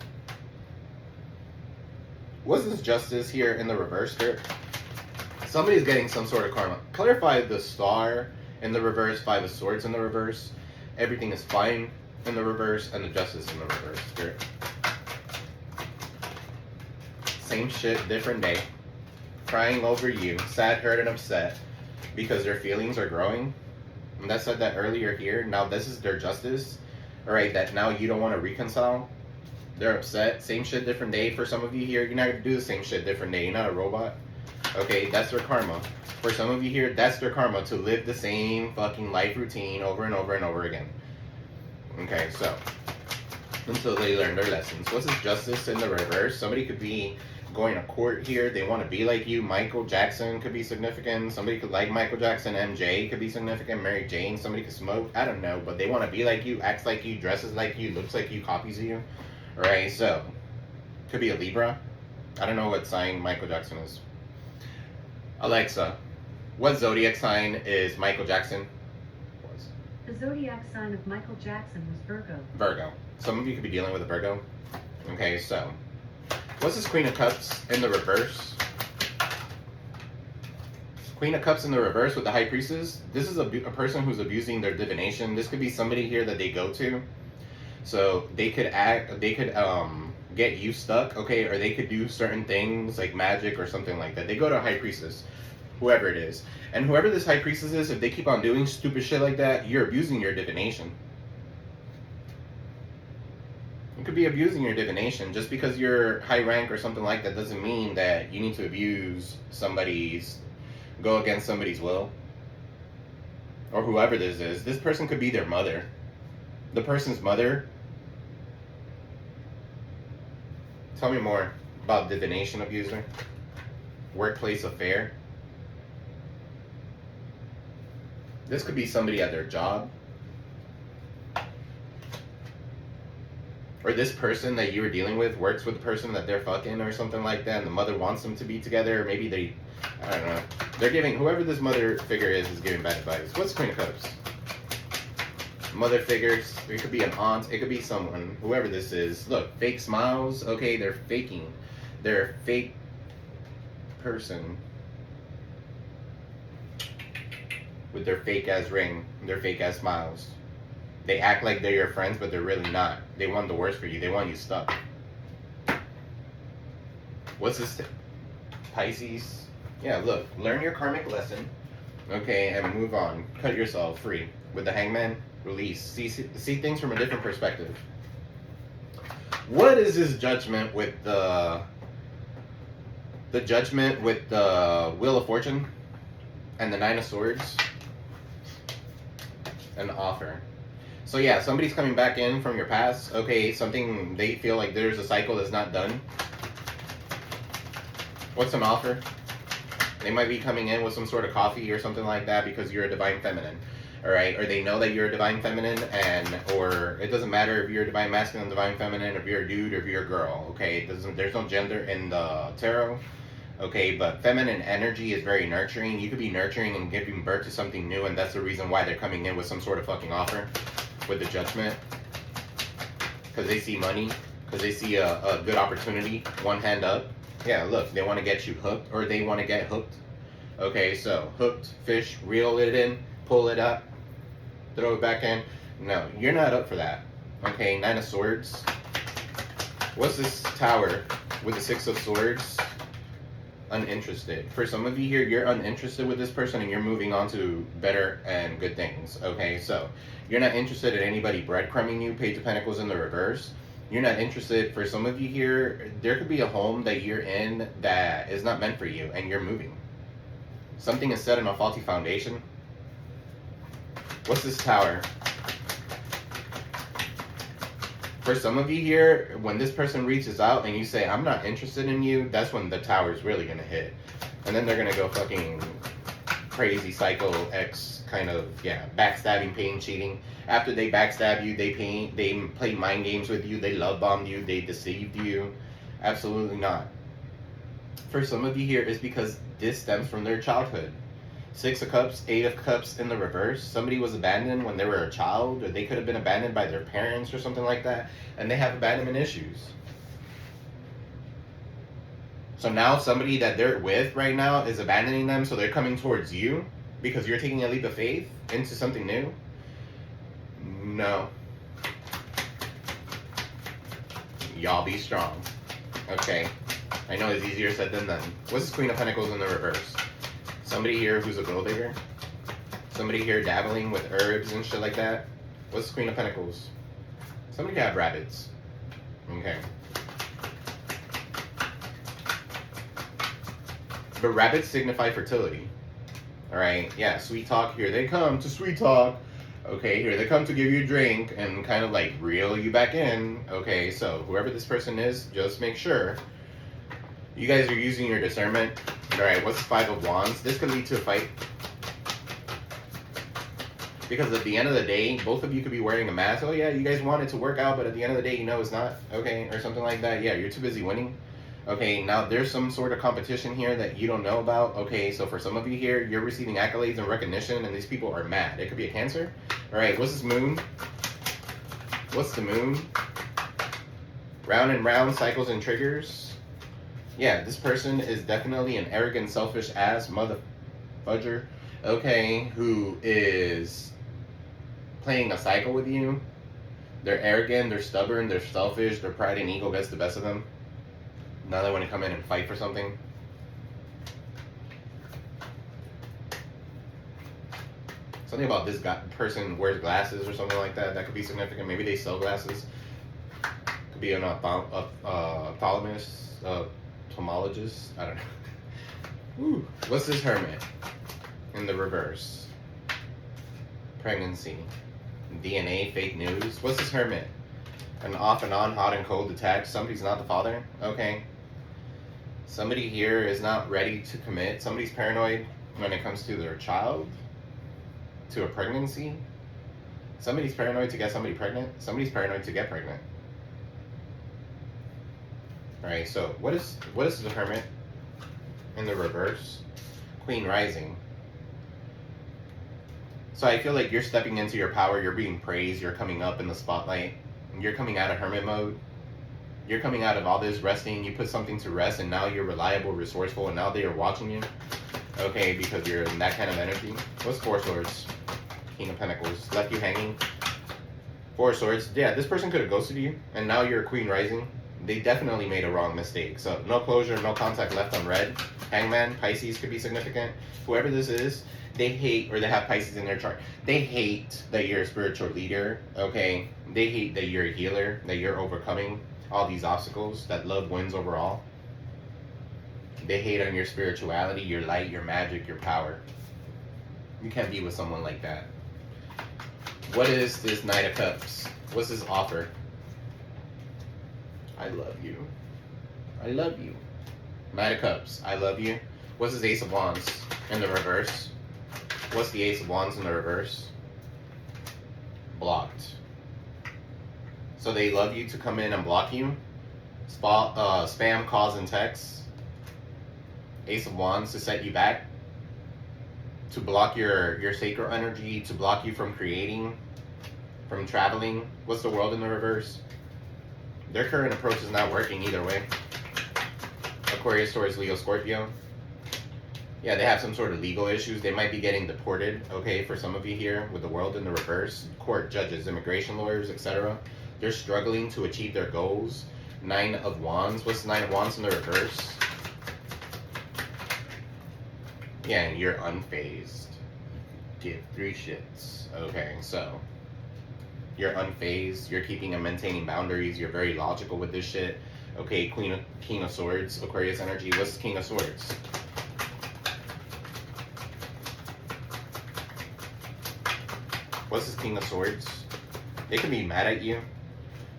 What's this justice here in the reverse, Spirit? Somebody's getting some sort of karma. Clarify the star in the reverse, 5 of swords in the reverse. Everything is fine in the reverse, and the justice in the reverse, Spirit. Same shit, different day. Crying over you, sad, hurt, and upset because their feelings are growing. And I said that earlier here. Now this is their justice. Alright, that now you don't want to reconcile. They're upset. Same shit, different day. For some of you here, you're not going to do the same shit, different day. You're not a robot. Okay, that's their karma. For some of you here, that's their karma, to live the same fucking life routine over and over and over again. Okay, so until they learn their lessons. What's this justice in the reverse? Somebody could be going to court here. They want to be like you. Michael Jackson could be significant. Somebody could like Michael Jackson. MJ could be significant. Mary Jane. Somebody could smoke. I don't know, but they want to be like you, acts like you, dresses like you, looks like you, copies you. Alright, so could be a Libra. I don't know what sign Michael Jackson is. Alexa, what zodiac sign is Michael Jackson? The zodiac sign of Michael Jackson was Virgo. Virgo. Some of you could be dealing with a Virgo. Okay, so what's this Queen of Cups in the reverse? Queen of Cups in the reverse with the High Priestess. This is a person who's abusing their divination. This could be somebody here that they go to. So they could get you stuck, okay, or they could do certain things like magic or something like that. They go to a High Priestess, whoever it is. And whoever this High Priestess is, if they keep on doing stupid shit like that, you're abusing your divination. You could be abusing your divination. Just because you're high rank or something like that doesn't mean that you need to go against somebody's will. Or whoever this is. This person could be their mother. The person's mother. Tell me more about divination abuser. Workplace affair. This could be somebody at their job. Or this person that you were dealing with works with the person that they're fucking or something like that, and the mother wants them to be together, or maybe I don't know. They're giving, whoever this mother figure is giving bad advice. What's Queen of Cups? Mother figures, it could be an aunt, it could be someone, whoever this is. Look, fake smiles, okay, they're faking. They're a fake person with their fake ass ring, their fake ass smiles. They act like they're your friends, but they're really not. They want the worst for you. They want you stuck. What's this? Pisces? Yeah, look, learn your karmic lesson, okay, and move on. Cut yourself free. With the Hangman, release. See things from a different perspective. What is this judgment with the judgment with the Wheel of Fortune and the Nine of Swords? An offer. So yeah, somebody's coming back in from your past. Okay, something, they feel like there's a cycle that's not done. What's an offer? They might be coming in with some sort of coffee or something like that because you're a divine feminine. Alright, or they know that you're a divine feminine, or it doesn't matter if you're a divine masculine, divine feminine, or if you're a dude, or if you're a girl, okay? There's no gender in the tarot, okay? But feminine energy is very nurturing. You could be nurturing and giving birth to something new, and that's the reason why they're coming in with some sort of fucking offer with the judgment. Because they see money, because they see a good opportunity, one hand up. Yeah, look, they want to get you hooked, or they want to get hooked. Okay, so hooked, fish, reel it in, pull it up, throw it back in. No, you're not up for that. Okay, Nine of Swords. What's this Tower with the Six of Swords? Uninterested. For some of you here, you're uninterested with this person and you're moving on to better and good things. Okay, so you're not interested in anybody breadcrumbing you. Page of Pentacles in the reverse. You're not interested. For some of you here, there could be a home that you're in that is not meant for you and you're moving. Something is set on a faulty foundation. What's this Tower? For some of you here, when this person reaches out and you say, I'm not interested in you, that's when the Tower is really going to hit. And then they're going to go fucking crazy, psycho, X kind of, yeah, backstabbing, pain, cheating. After they backstab you, they play mind games with you, they love bombed you, they deceived you. Absolutely not. For some of you here, it's because this stems from their childhood. Six of Cups, Eight of Cups in the reverse. Somebody was abandoned when they were a child, or they could have been abandoned by their parents or something like that, and they have abandonment issues. So now somebody that they're with right now is abandoning them, so they're coming towards you because you're taking a leap of faith into something new. No. Y'all be strong. Okay. I know it's easier said than done. What's this Queen of Pentacles in the reverse? Somebody here who's a gold digger? Somebody here dabbling with herbs and shit like that? What's the Queen of Pentacles? Somebody have rabbits. Okay. But rabbits signify fertility. Alright, yeah, sweet talk. Here they come to sweet talk. Okay, here they come to give you a drink and kind of like reel you back in. Okay, so whoever this person is, just make sure you guys are using your discernment. Alright, what's the Five of Wands? This could lead to a fight. Because at the end of the day, both of you could be wearing a mask. Oh yeah, you guys want it to work out, but at the end of the day, you know it's not. Okay, or something like that. Yeah, you're too busy winning. Okay, now there's some sort of competition here that you don't know about. Okay, so for some of you here, you're receiving accolades and recognition, and these people are mad. It could be a Cancer. Alright, what's this Moon? What's the Moon? Round and round, cycles and triggers. Yeah, this person is definitely an arrogant, selfish ass mother fudger. Okay, who is playing a cycle with you. They're arrogant, they're stubborn, they're selfish, their pride and ego gets the best of them. Now they want to come in and fight for something. Something about this guy, person wears glasses or something like that. That could be significant. Maybe they sell glasses. Could be an ophthalmologist, ophthalmologist. I don't know. Ooh. What's this Hermit in the reverse? Pregnancy, DNA, fake news. What's this Hermit? An off and on, hot and cold attached. Somebody's not the father. Okay. Somebody here is not ready to commit. Somebody's paranoid when it comes to their child, to a pregnancy. Somebody's paranoid to get somebody pregnant. Somebody's paranoid to get pregnant. Alright, so what is the Hermit in the reverse? Queen rising. So I feel like you're stepping into your power. You're being praised. You're coming up in the spotlight. You're coming out of hermit mode. You're coming out of all this resting. You put something to rest, and now you're reliable, resourceful, and now they are watching you. Okay, because you're in that kind of energy. What's Four Swords? King of Pentacles. Left you hanging. Four Swords. Yeah, this person could have ghosted you, and now you're a Queen rising. They definitely made a wrong mistake. So no closure, no contact left unread. Hangman, Pisces could be significant. Whoever this is, they hate, or they have Pisces in their chart. They hate that you're a spiritual leader, okay? They hate that you're a healer, that you're overcoming all these obstacles, that love wins overall. They hate on your spirituality, your light, your magic, your power. You can't be with someone like that. What is this Knight of Cups? What's his offer? I love you. I love you. Knight of Cups, I love you. What's his Ace of Wands in the reverse? What's the Ace of Wands in the reverse? Blocked. So they love you to come in and block you. Spam, calls, and texts. Ace of Wands to set you back. To block your sacred energy. To block you from creating. From traveling. What's the World in the reverse? Their current approach is not working either way. Aquarius, Taurus, Leo, Scorpio. Yeah, they have some sort of legal issues. They might be getting deported, okay, for some of you here with the World in the reverse. Court, judges, immigration lawyers, etc. They're struggling to achieve their goals. Nine of Wands. What's the Nine of Wands in the reverse? Yeah, and you're unfazed. Give three shits. Okay, so you're unfazed. You're keeping and maintaining boundaries. You're very logical with this shit. Okay, King of Swords, Aquarius energy. What's King of Swords? What's this King of Swords? They can be mad at you.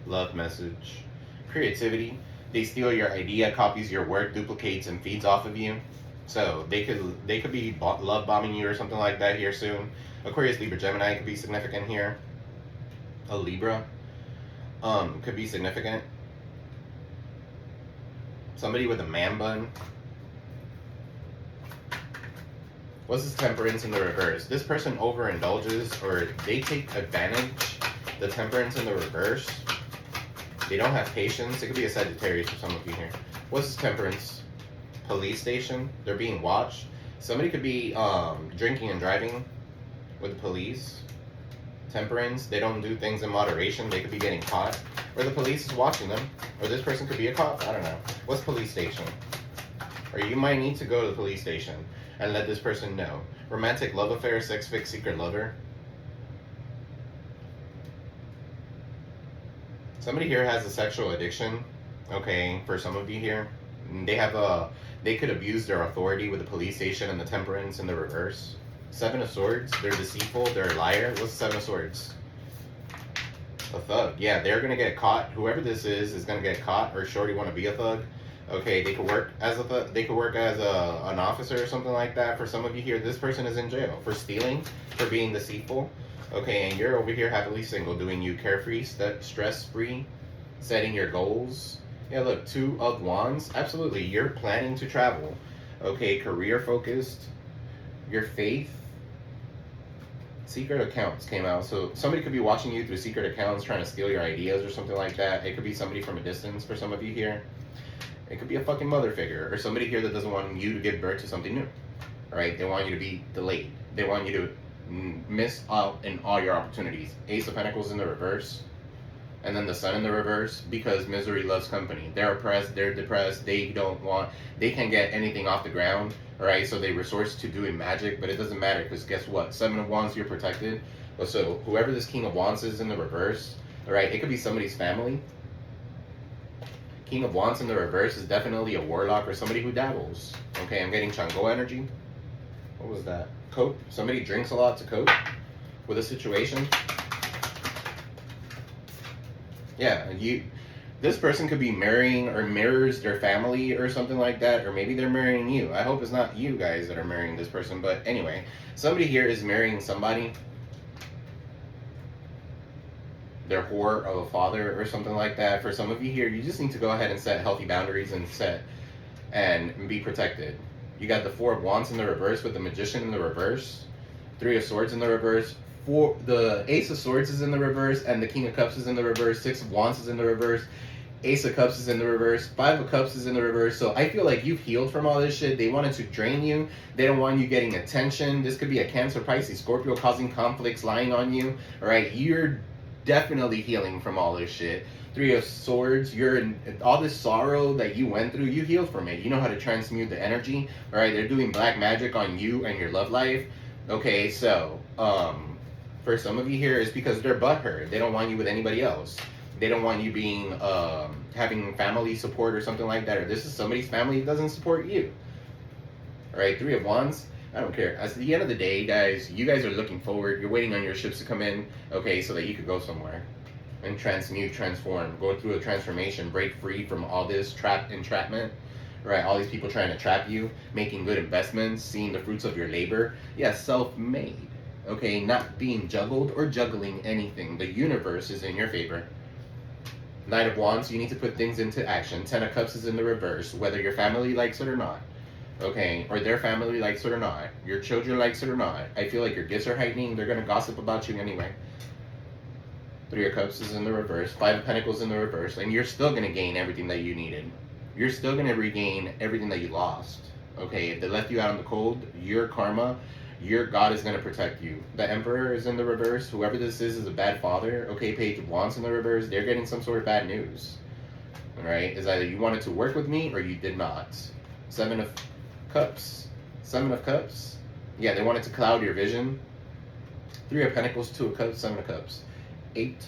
Love message. Creativity. They steal your idea, copies your work, duplicates, and feeds off of you. So they could be love bombing you or something like that here soon. Aquarius, Libra, Gemini could be significant here. A Libra could be significant. Somebody with a man bun. What's this Temperance in the reverse? This person overindulges or they take advantage. The Temperance in the reverse. They don't have patience. It could be a Sagittarius for some of you here. What's this Temperance? Police station. They're being watched. Somebody could be drinking and driving with the police. Temperance. They don't do things in moderation. They could be getting caught. Or the police is watching them. Or this person could be a cop. I don't know. What's police station? Or you might need to go to the police station and let this person know. Romantic love affair, sex fix, secret lover. Somebody here has a sexual addiction. Okay, for some of you here. They could abuse their authority with the police station and the Temperance in the reverse. Seven of Swords, they're deceitful, they're a liar. What's the Seven of Swords? A thug. Yeah, they're gonna get caught. Whoever this is gonna get caught, or shorty wanna be a thug. Okay, they could work as a thug, they could work as an officer or something like that. For some of you here, this person is in jail for stealing, for being deceitful. Okay, and you're over here happily single, doing you carefree, stress-free, setting your goals. Yeah, look, Two of Wands. Absolutely, you're planning to travel. Okay, career-focused. Your faith. Secret accounts came out. So somebody could be watching you through secret accounts, trying to steal your ideas or something like that. It could be somebody from a distance for some of you here. It could be a fucking mother figure, or somebody here that doesn't want you to give birth to something new. Right? They want you to be delayed. They want you to miss out in all your opportunities. Ace of Pentacles in the reverse, and then the Sun in the reverse, because misery loves company. They're oppressed, they're depressed, they can't get anything off the ground, right? So they resource to doing magic, but it doesn't matter, because guess what? Seven of Wands, you're protected. So whoever this King of Wands is in the reverse, right? It could be somebody's family. King of Wands in the reverse is definitely a warlock or somebody who dabbles. Okay, I'm getting Chango energy. What was that? Cope. Somebody drinks a lot to cope with a situation. Yeah, this person could be marrying or mirrors their family or something like that, or maybe they're marrying you. I hope it's not you guys that are marrying this person, but anyway, somebody here is marrying somebody. Their whore of a father or something like that. For some of you here, you just need to go ahead and set healthy boundaries and be protected. You got the Four of Wands in the reverse with the Magician in the reverse. Three of Swords in the reverse. The Ace of Swords is in the reverse, and the King of Cups is in the reverse. Six of Wands is in the reverse. Ace of Cups is in the reverse. Five of Cups is in the reverse. So I feel like you've healed from all this shit. They wanted to drain you. They don't want you getting attention. This could be a Cancer, Pisces, Scorpio causing conflicts, lying on you. All right, you're definitely healing from all this shit. Three of Swords, you're in all this sorrow that you went through, you healed from it. You know how to transmute the energy. All right, they're doing black magic on you and your love life. Okay, so for some of you here, it's because they're butthurt. They don't want you with anybody else. They don't want you being having family support or something like that. Or this is somebody's family that doesn't support you. All right, Three of Wands. I don't care. At the end of the day, guys, you guys are looking forward. You're waiting on your ships to come in, okay, so that you could go somewhere and transmute, transform, go through a transformation, break free from all this entrapment, right? All these people trying to trap you, making good investments, seeing the fruits of your labor. Yeah, self-made, okay, not being juggled or juggling anything. The universe is in your favor. Knight of Wands, you need to put things into action. Ten of Cups is in the reverse, whether your family likes it or not. Okay, or their family likes it or not, your children likes it or not. I feel like your gifts are heightening. They're going to gossip about you anyway. Three of Cups is in the reverse. Five of Pentacles in the reverse. And you're still going to gain everything that you needed. You're still going to regain everything that you lost. Okay, if they left you out in the cold, your karma, your God is going to protect you. The Emperor is in the reverse. Whoever this is a bad father. Okay, Page of Wands in the reverse. They're getting some sort of bad news. Alright, it's either you wanted to work with me or you did not. Seven of Cups. Seven of Cups. Yeah, they wanted to cloud your vision. Three of Pentacles, Two of Cups, Seven of Cups. Eight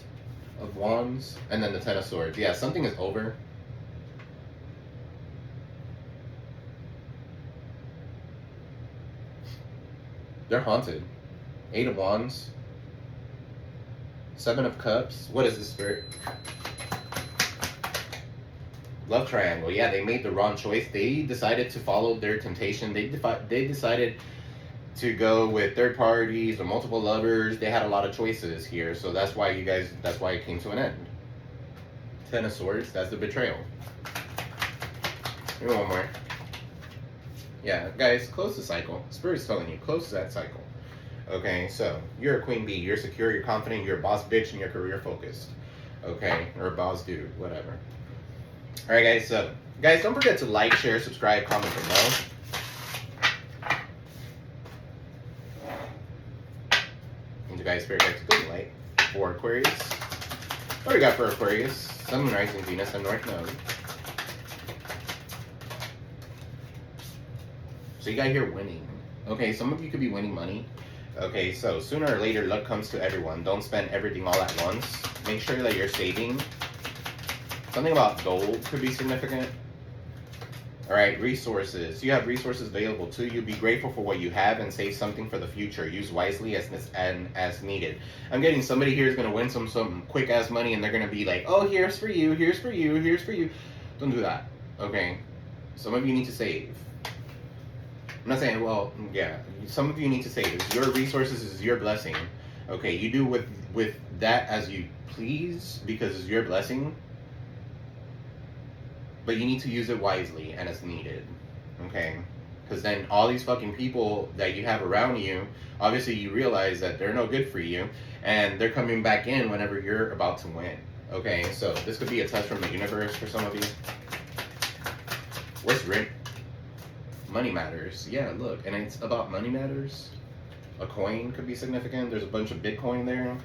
of Wands, and then the Ten of Swords. Yeah, something is over. They're haunted. Eight of Wands. Seven of Cups. What is this, Spirit? Love triangle. Yeah, they made the wrong choice. They decided to follow their temptation. They decided to go with third parties or multiple lovers. They had a lot of choices here, so that's why it came to an end. Ten of Swords, that's the betrayal. Maybe one more. Yeah, guys, close the cycle. Spirit's telling you, close that cycle. Okay, so you're a queen bee. You're secure, you're confident, you're a boss bitch, and you're career focused. Okay, or a boss dude, whatever. All right, guys. So, guys, don't forget to like, share, subscribe, comment below. And you guys, spirit guides, good light for Aquarius. What do we got for Aquarius? Sun, Moon, Rising, Venus, and North Node. So you got here winning. Okay, some of you could be winning money. Okay, so sooner or later, luck comes to everyone. Don't spend everything all at once. Make sure that you're saving. Something about gold could be significant. All right, resources. You have resources available to you. Be grateful for what you have and save something for the future. Use wisely as needed. I'm getting somebody here is going to win some quick ass money, and they're going to be like, oh, here's for you, here's for you, here's for you. Don't do that. Okay, some of you need to save. I'm not saying, well, yeah, some of you need to save. It's your resources, is your blessing. Okay, you do with that as you please because it's your blessing. But you need to use it wisely and as needed. Okay? Because then all these fucking people that you have around you, obviously you realize that they're no good for you. And they're coming back in whenever you're about to win. Okay? So this could be a test from the universe for some of you. What's rent? Money matters. Yeah, look. And it's about money matters. A coin could be significant. There's a bunch of Bitcoin there.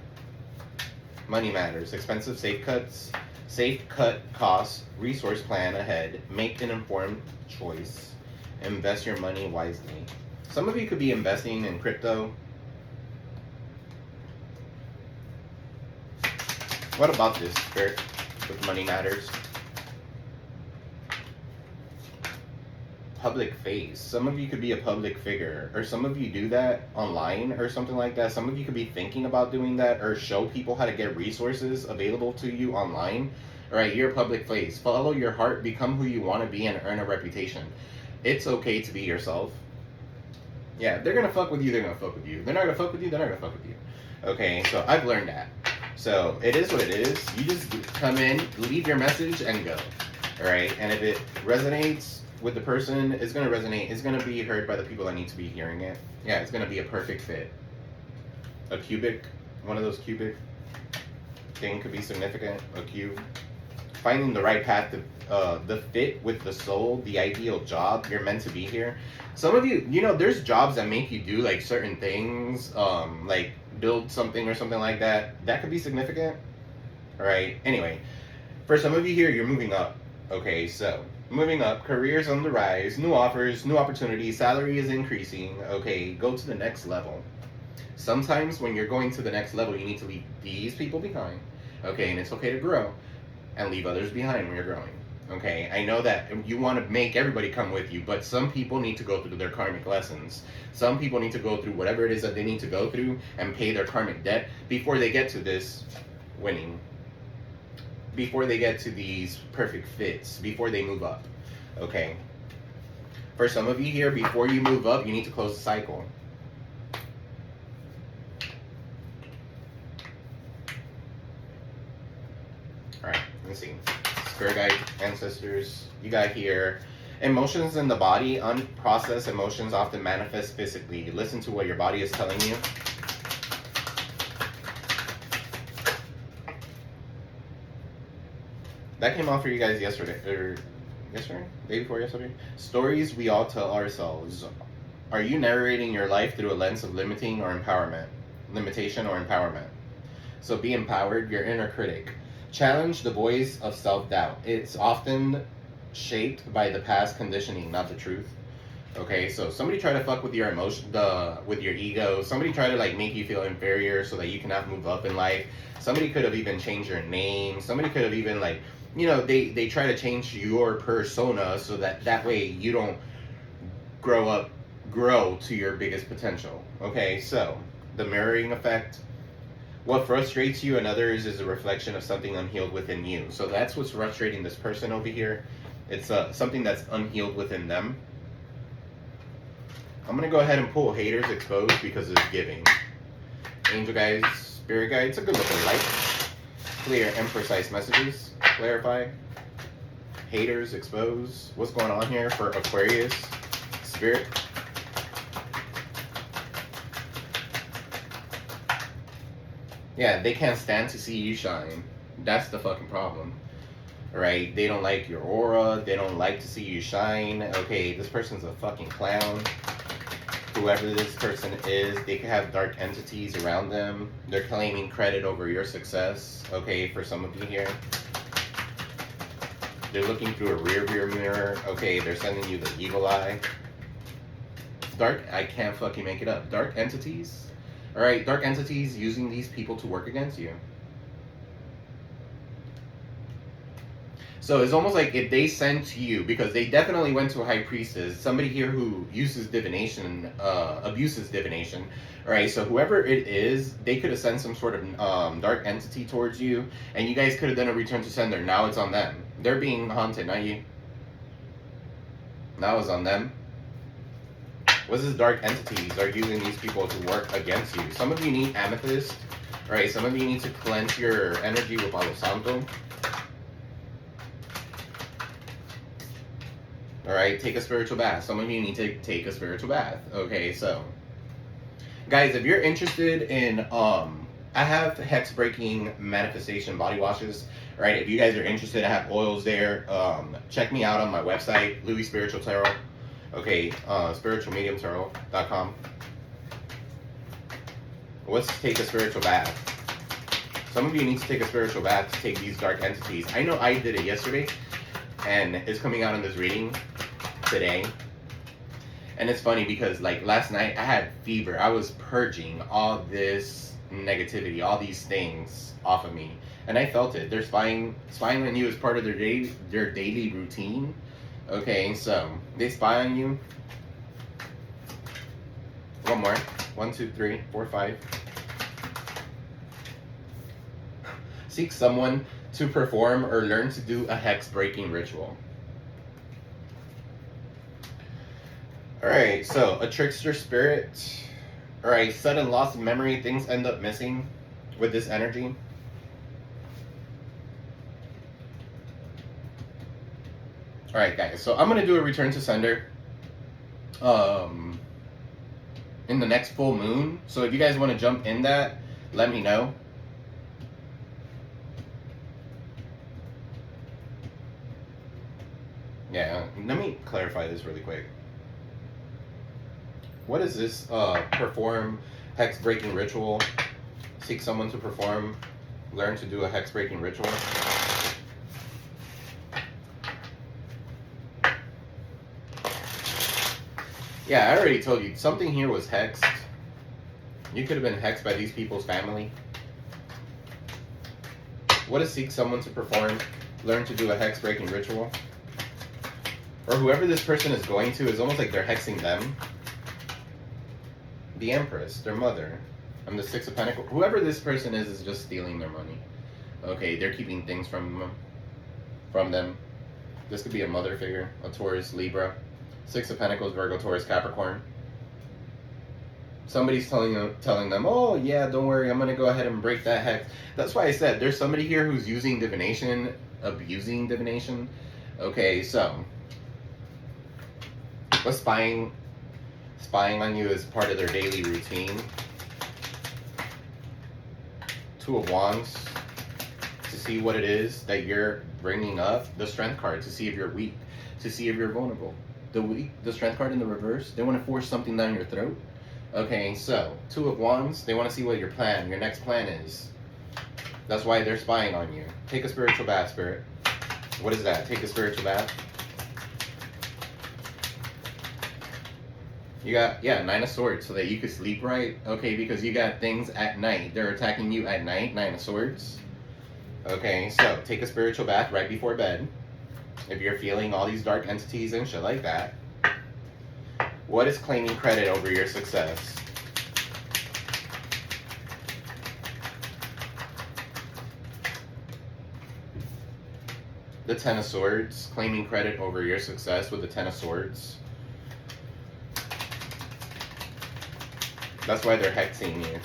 Money matters. Expensive safe cuts. Safe cut costs. Resource plan ahead. Make an informed choice. Invest your money wisely. Some of you could be investing in crypto. What about this, Spirit, with money matters? Public face. Some of you could be a public figure, or some of you do that online or something like that. Some of you could be thinking about doing that, or show people how to get resources available to you online. All right, you're a public face. Follow your heart, become who you want to be, and earn a reputation. It's okay to be yourself. Yeah, they're gonna fuck with you, they're gonna fuck with you. They're not gonna fuck with you, they're not gonna fuck with you. Okay, so I've learned that. So it is what it is. You just come in, leave your message, and go. All right, and if it resonates with the person, it's going to resonate. It's going to be heard by the people that need to be hearing it. Yeah, it's going to be a perfect fit. A cubic, one of those cubic thing could be significant. A cube. Finding the right path, the fit with the soul, the ideal job. You're meant to be here. Some of you, you know, there's jobs that make you do like certain things, like build something or something like that. That could be significant. All right. Anyway, for some of you here, you're moving up. Okay, so moving up, careers on the rise, new offers, new opportunities, salary is increasing. Okay, go to the next level. Sometimes when you're going to the next level, you need to leave these people behind. Okay, and it's okay to grow and leave others behind when you're growing. Okay, I know that you want to make everybody come with you, but some people need to go through their karmic lessons. Some people need to go through whatever it is that they need to go through and pay their karmic debt before they get to this winning. Before they get to these perfect fits, before they move up. Okay? For some of you here, before you move up, you need to close the cycle. Alright, let me see. Spirit guide, ancestors, you got here. Emotions in the body, unprocessed emotions often manifest physically. Listen to what your body is telling you. That came out for you guys yesterday, or yesterday? Day before yesterday? Stories we all tell ourselves. Are you narrating your life through a lens of limitation or empowerment? So be empowered, your inner critic. Challenge the voice of self-doubt. It's often shaped by the past conditioning, not the truth. Okay, so somebody try to fuck with your emotion, with your ego. Somebody try to like make you feel inferior so that you cannot move up in life. Somebody could have even changed your name. Somebody could have even like, you know, they try to change your persona so that way you don't grow to your biggest potential. Okay, so the mirroring effect. What frustrates you and others is a reflection of something unhealed within you. So that's what's frustrating this person over here. It's something that's unhealed within them. I'm going to go ahead and pull haters exposed because it's giving. Angel guides, spirit guides, a good looking light. Clear and precise messages. Clarify. Haters exposed. What's going on here for Aquarius? Spirit. Yeah, they can't stand to see you shine. That's the fucking problem. Right? They don't like your aura. They don't like to see you shine. Okay, this person's a fucking clown. Whoever this person is, they could have dark entities around them. They're claiming credit over your success. Okay, for some of you here. They're looking through a rear mirror. Okay, they're sending you the evil eye. I can't fucking make it up. Dark entities. Alright, dark entities using these people to work against you. So it's almost like if they send to you, because they definitely went to a high priestess, somebody here who uses divination, abuses divination. Alright, so whoever it is, they could have sent some sort of dark entity towards you, and you guys could have done a return to sender. Now it's on them. They're being haunted, not you. Now it's on them. What's this dark entities are using these people to work against you? Some of you need amethyst. Alright, some of you need to cleanse your energy with Palo Santo. Alright, take a spiritual bath. Some of you need to take a spiritual bath. Okay, so guys, if you're interested in I have hex breaking manifestation body washes. Alright, if you guys are interested, I have oils there. Check me out on my website, Louie Spiritual Tarot. Okay, spiritualmediumllc.com. Let's take a spiritual bath. Some of you need to take a spiritual bath to take these dark entities. I know I did it yesterday, and it's coming out in this reading today. And it's funny because like last night I had fever. I was purging all this negativity, all these things off of me, and I felt it. They're spying on you as part of their daily routine. Okay, so they spy on you. One more. 1, 2, 3, 4, 5. Seek someone to perform or learn to do a hex breaking ritual. Alright, so a trickster spirit. Alright, sudden loss of memory. Things end up missing with this energy. Alright guys, so I'm going to do a return to sender in the next full moon. So if you guys want to jump in that, let me know. Yeah, let me clarify this really quick. What is this? Perform hex breaking ritual. Seek someone to perform. Learn to do a hex breaking ritual. Yeah, I already told you. Something here was hexed. You could have been hexed by these people's family. What is seek someone to perform? Learn to do a hex breaking ritual. Or whoever this person is going to is almost like they're hexing them. The Empress, their mother. And the Six of Pentacles. Whoever this person is just stealing their money. Okay, they're keeping things from them. This could be a mother figure, a Taurus, Libra. Six of Pentacles, Virgo, Taurus, Capricorn. Somebody's telling them, oh yeah, don't worry, I'm going to go ahead and break that hex. That's why I said there's somebody here who's using divination, abusing divination. Okay, so what's spying on you is part of their daily routine. Two of Wands, to see what it is that you're bringing up. The Strength card, to see if you're weak, to see if you're vulnerable. The Strength card in the reverse, they want to force something down your throat. Okay, so Two of Wands, they want to see what your next plan is. That's why they're spying on you. Take a spiritual bath, Spirit. What is that? Take a spiritual bath. You got, yeah, Nine of Swords, so that you could sleep right. Okay, because you got things at night. They're attacking you at night, Nine of Swords. Okay, so take a spiritual bath right before bed. If you're feeling all these dark entities and shit like that. What is claiming credit over your success? The Ten of Swords, claiming credit over your success with the Ten of Swords. That's why they're hexing you.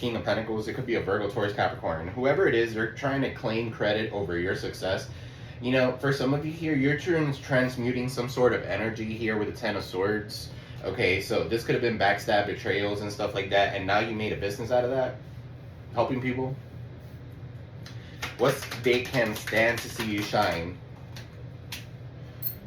King of Pentacles. It could be a Virgo, Taurus, Capricorn. Whoever it is, they're trying to claim credit over your success. You know, for some of you here, you're transmuting some sort of energy here with the Ten of Swords. Okay, so this could have been backstab, betrayals, and stuff like that, and now you made a business out of that, helping people. What's they can stand to see you shine?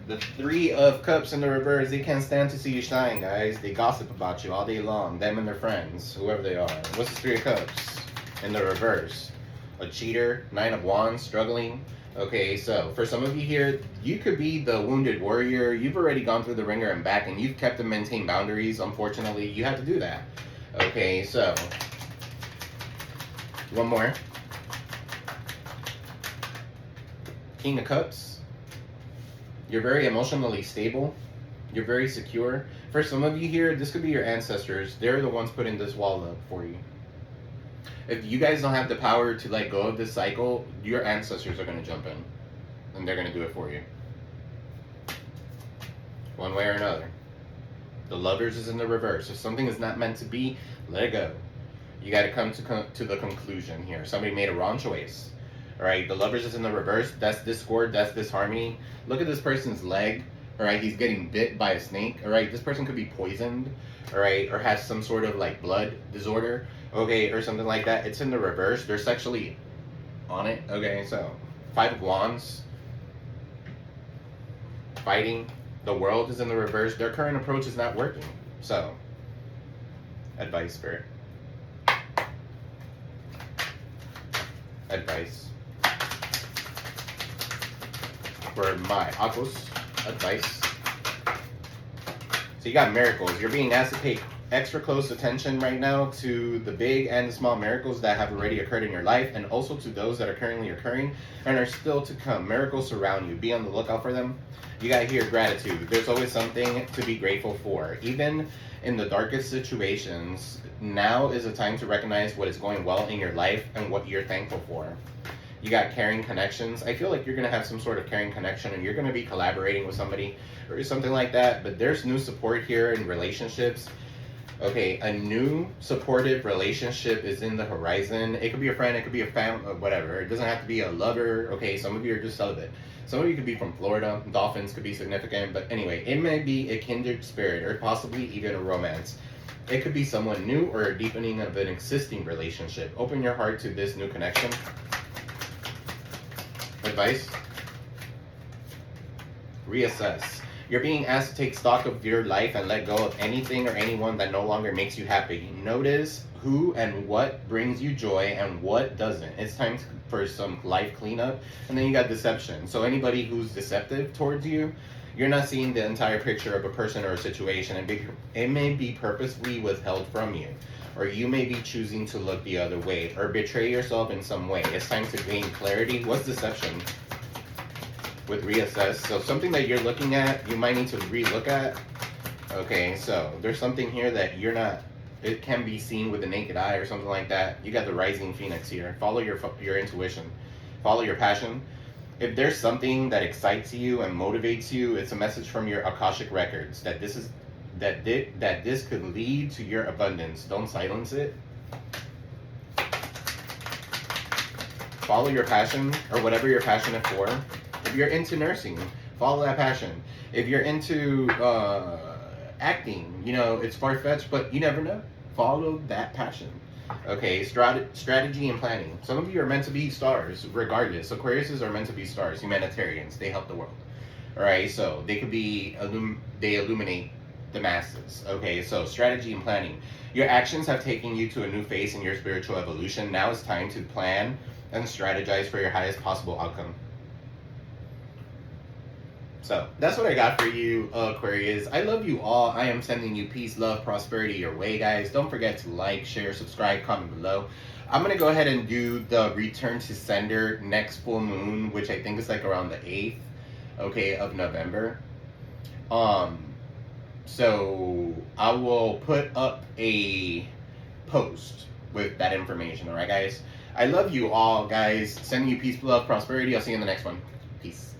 The Three of Cups in the reverse, they can't stand to see you shine, guys. They gossip about you all day long, them and their friends, whoever they are. What's the Three of Cups in the reverse? A cheater, Nine of Wands, struggling. Okay, so for some of you here, you could be the wounded warrior. You've already gone through the ringer and back, and you've kept and maintained boundaries. Unfortunately, you have to do that. Okay, so one more. King of Cups. You're very emotionally stable. You're very secure. For some of you here, this could be your ancestors. They're the ones putting this wall up for you. If you guys don't have the power to let go of this cycle, your ancestors are going to jump in. And they're going to do it for you. One way or another. The Lovers is in the reverse. If something is not meant to be, let it go. You got to come to the conclusion here. Somebody made a wrong choice. Alright, the Lovers is in the reverse. That's discord. That's disharmony. Look at this person's leg. Alright, he's getting bit by a snake. Alright, this person could be poisoned. Alright, or has some sort of like blood disorder. Okay, or something like that. It's in the reverse. They're sexually on it. Okay, so Five of Wands. Fighting. The World is in the reverse. Their current approach is not working. So, advice, Spirit. Advice. For my Aquos, advice. So you got miracles. You're being asked to pay extra close attention right now to the big and the small miracles that have already occurred in your life, and also to those that are currently occurring and are still to come. Miracles surround you. Be on the lookout for them. You got here gratitude. There's always something to be grateful for. Even in the darkest situations, now is a time to recognize what is going well in your life and what you're thankful for. You got caring connections. I feel like you're going to have some sort of caring connection, and you're going to be collaborating with somebody or something like that. But there's new support here in relationships. Okay, a new supportive relationship is in the horizon. It could be a friend, it could be a family, whatever. It doesn't have to be a lover. Okay, some of you are just celibate. Some of you could be from Florida. Dolphins could be significant. But anyway, it may be a kindred spirit or possibly even a romance. It could be someone new or a deepening of an existing relationship. Open your heart to this new connection. Advice. Reassess. You're being asked to take stock of your life and let go of anything or anyone that no longer makes you happy. Notice who and what brings you joy and what doesn't. It's time for some life cleanup. And then you got deception. So anybody who's deceptive towards you, you're not seeing the entire picture of a person or a situation. And it may be purposely withheld from you. Or you may be choosing to look the other way or betray yourself in some way. It's time to gain clarity. What's deception? With reassess. So something that you're looking at, you might need to relook at. Okay, so there's something here that you're not, it can be seen with the naked eye or something like that. You got the rising phoenix here. Follow your intuition. Follow your passion. If there's something that excites you and motivates you, it's a message from your Akashic records that this could lead to your abundance. Don't silence it. Follow your passion or whatever you're passionate for. If you're into nursing, follow that passion. If you're into acting, you know, it's far-fetched, but you never know. Follow that passion. Okay, strategy and planning. Some of you are meant to be stars, regardless. Aquariuses are meant to be stars, humanitarians. They help the world. All right, so they could be, they illuminate the masses. Okay, so strategy and planning. Your actions have taken you to a new phase in your spiritual evolution. Now it's time to plan and strategize for your highest possible outcome. So that's what I got for you, Aquarius. I love you all. I am sending you peace, love, prosperity your way, guys. Don't forget to like, share, subscribe, comment below. I'm going to go ahead and do the return to sender next full moon, which I think is like around the 8th, okay, of November. So I will put up a post with that information, all right, guys? I love you all, guys. Sending you peace, love, prosperity. I'll see you in the next one. Peace.